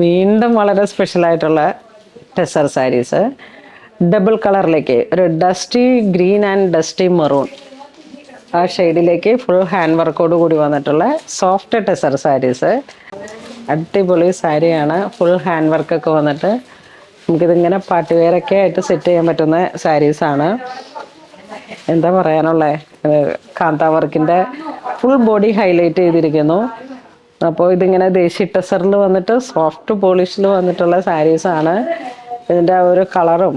വീണ്ടും വളരെ സ്പെഷ്യലായിട്ടുള്ള ടെസർ സാരീസ്. ഡബിൾ കളറിലേക്ക് ഒരു dusty green and dusty maroon ആ ഷെയ്ഡിലേക്ക് ഫുൾ ഹാൻഡ് വർക്കോട് കൂടി വന്നിട്ടുള്ള സോഫ്റ്റ് ടെസർ സാരീസ്. അടിപൊളി സാരിയാണ്. ഫുൾ ഹാൻഡ് വർക്കൊക്കെ വന്നിട്ട് നമുക്കിതിങ്ങനെ പാർട്ടി വെയറൊക്കെ ആയിട്ട് സെറ്റ് ചെയ്യാൻ പറ്റുന്ന സാരീസാണ്. എന്താ പറയാനുള്ളത്, കാന്ത വർക്കിൻ്റെ ഫുൾ ബോഡി ഹൈലൈറ്റ് ചെയ്തിരിക്കുന്നു. അപ്പോൾ ഇതിങ്ങനെ ദേശി ടെസറിൽ വന്നിട്ട് സോഫ്റ്റ് പോളിഷിൽ വന്നിട്ടുള്ള സാരീസാണ്. ഇതിൻ്റെ ആ ഒരു കളറും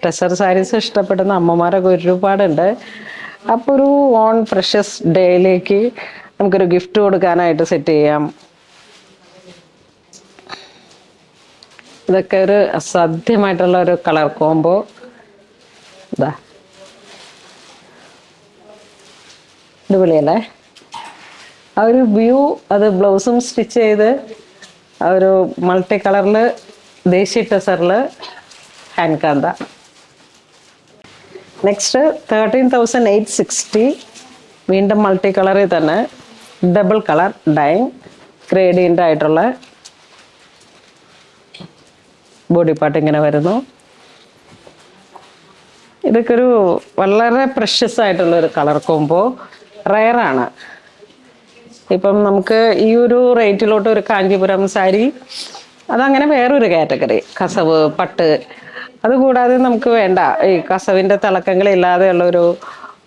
ടെസർ സാരീസ് ഇഷ്ടപ്പെടുന്ന അമ്മമാരൊക്കെ ഒരുപാടുണ്ട്. അപ്പോൾ ഒരു ഓൺ ഫ്രഷസ് ഡേയിലേക്ക് നമുക്കൊരു ഗിഫ്റ്റ് കൊടുക്കാനായിട്ട് സെറ്റ് ചെയ്യാം. ഇതൊക്കെ ഒരു അസാധ്യമായിട്ടുള്ള ഒരു കളർ കോംബോ. ഇതാ അടിപൊളിയല്ലേ? ആ ഒരു വ്യൂ, അത് ബ്ലൗസും സ്റ്റിച്ച് ചെയ്ത് ആ ഒരു മൾട്ടി കളറിൽ ദേശി ടെസറിൽ ഹാൻഡ് കാന്ത. നെക്സ്റ്റ് 13,860, വീണ്ടും മൾട്ടി കളറിൽ തന്നെ ഡബിൾ കളർ ഡൈങ് ഗ്രേഡിയൻ്റ് ആയിട്ടുള്ള ബോഡി പാർട്ട് ഇങ്ങനെ വരുന്നു. ഇതൊക്കെ ഒരു വളരെ പ്രഷ്യസ് ആയിട്ടുള്ളൊരു കളർ കോംബോ, റയറാണ്. ഇപ്പം നമുക്ക് ഈ ഒരു റേറ്റിലോട്ട് ഒരു കാഞ്ചീപുരം സാരി, അതങ്ങനെ വേറൊരു കാറ്റഗറി. കസവ്, പട്ട്, അതുകൂടാതെ നമുക്ക് വേണ്ട ഈ കസവിൻ്റെ തിളക്കങ്ങളില്ലാതെയുള്ളൊരു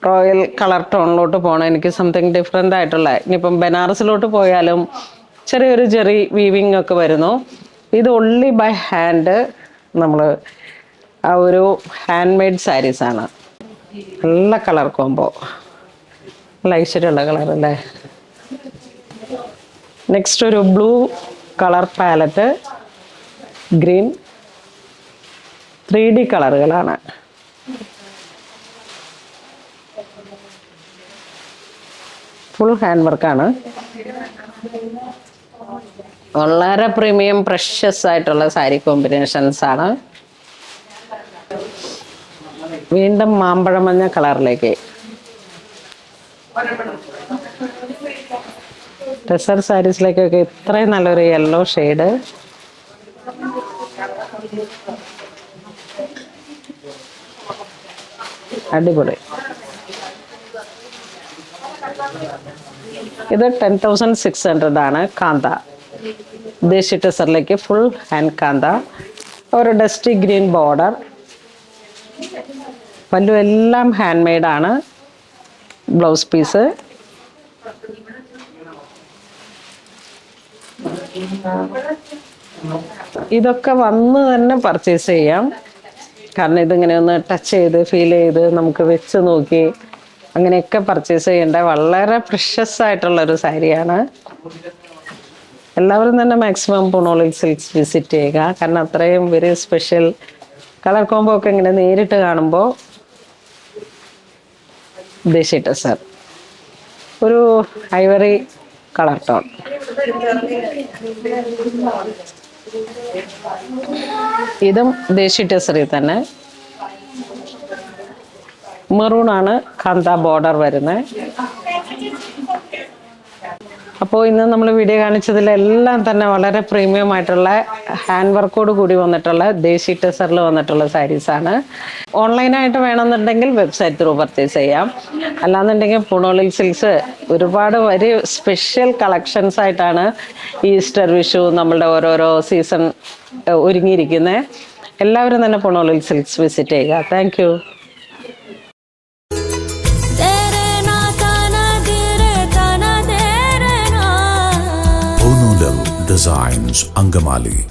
റോയൽ കളർ ടോണിലോട്ട് പോകണം. എനിക്ക് സംതിങ് ഡിഫറെൻ്റ് ആയിട്ടുള്ള, ഇനിയിപ്പം ബനാറസിലോട്ട് പോയാലും ചെറിയൊരു ജെറി വീവിങ് ഒക്കെ വരുന്നു. ഇത് ഒൺലി ബൈ ഹാൻഡ്, നമ്മൾ ആ ഒരു ഹാൻഡ് മെയ്ഡ് സാരീസാണ്. നല്ല കളർ കോംബോ, നല്ല ഐശ്വര്യമുള്ള കളർ അല്ലേ? നെക്സ്റ്റ് ഒരു blue colour palette, green, 3D കളറുകളാണ്. ഫുൾ ഹാൻഡ് വർക്കാണ്. വളരെ പ്രീമിയം പ്രഷ്യസ് ആയിട്ടുള്ള സാരി കോമ്പിനേഷൻസ് ആണ്. വീണ്ടും മാമ്പഴമഞ്ഞ കളറിലേക്ക് ടെസർ സാരീസിലേക്കൊക്കെ ഇത്രയും നല്ലൊരു യെല്ലോ ഷെയ്ഡ്. അടിപൊളി. ഇത് 10,600 ആണ്. കാന്ത ദേശി ടെസറിലേക്ക് ഫുൾ ഹാൻഡ് കാന്ത, ഒരു ഡസ്റ്റി ഗ്രീൻ ബോർഡർ, പല്ലു എല്ലാം ഹാൻഡ് മെയ്ഡാണ്. ബ്ലൗസ് പീസ് ഇതൊക്കെ വന്ന് തന്നെ പർച്ചേസ് ചെയ്യാം. കാരണം ഇതിങ്ങനെ ഒന്ന് ടച്ച് ചെയ്ത് ഫീൽ ചെയ്ത് നമുക്ക് വെച്ച് നോക്കി അങ്ങനെയൊക്കെ പർച്ചേസ് ചെയ്യേണ്ട വളരെ പ്രഷ്യസ് ആയിട്ടുള്ളൊരു സാരിയാണ്. എല്ലാവരും തന്നെ മാക്സിമം പുണോളിൽ സിൽക്സ് വിസിറ്റ് ചെയ്യുക. കാരണം അത്രയും വെരി സ്പെഷ്യൽ കളർ കോംബോ ഒക്കെ ഇങ്ങനെ നേരിട്ട് കാണുമ്പോൾ. ദേശി ടെസർ ഒരു ഐവറി കളർ ടോൺ. ഇതും ദേശി ടെസറിൽ തന്നെ മെറൂണാണ് കാന്ത ബോർഡർ വരുന്നത്. അപ്പോൾ ഇന്ന് നമ്മൾ വീഡിയോ കാണിച്ചതിലെല്ലാം തന്നെ വളരെ പ്രീമിയം ആയിട്ടുള്ള ഹാൻഡ് വർക്കോട് കൂടി വന്നിട്ടുള്ള ദേശി ടെസറിൽ വന്നിട്ടുള്ള സാരീസാണ്. ഓൺലൈനായിട്ട് വേണമെന്നുണ്ടെങ്കിൽ വെബ്സൈറ്റ് ത്രൂ പർച്ചേസ് ചെയ്യാം. അല്ലാന്നുണ്ടെങ്കിൽ പുണോളിൽ സിൽക്സ് ഒരുപാട് ഒരു സ്പെഷ്യൽ കളക്ഷൻസ് ആയിട്ടാണ് ഈസ്റ്റർ, വിഷു, നമ്മളുടെ ഓരോരോ സീസൺ ഒരുങ്ങിയിരിക്കുന്നത്. എല്ലാവരും തന്നെ പുണോളിൽ സിൽക്സ് വിസിറ്റ് ചെയ്യുക. Thank you. Designs, Angamali.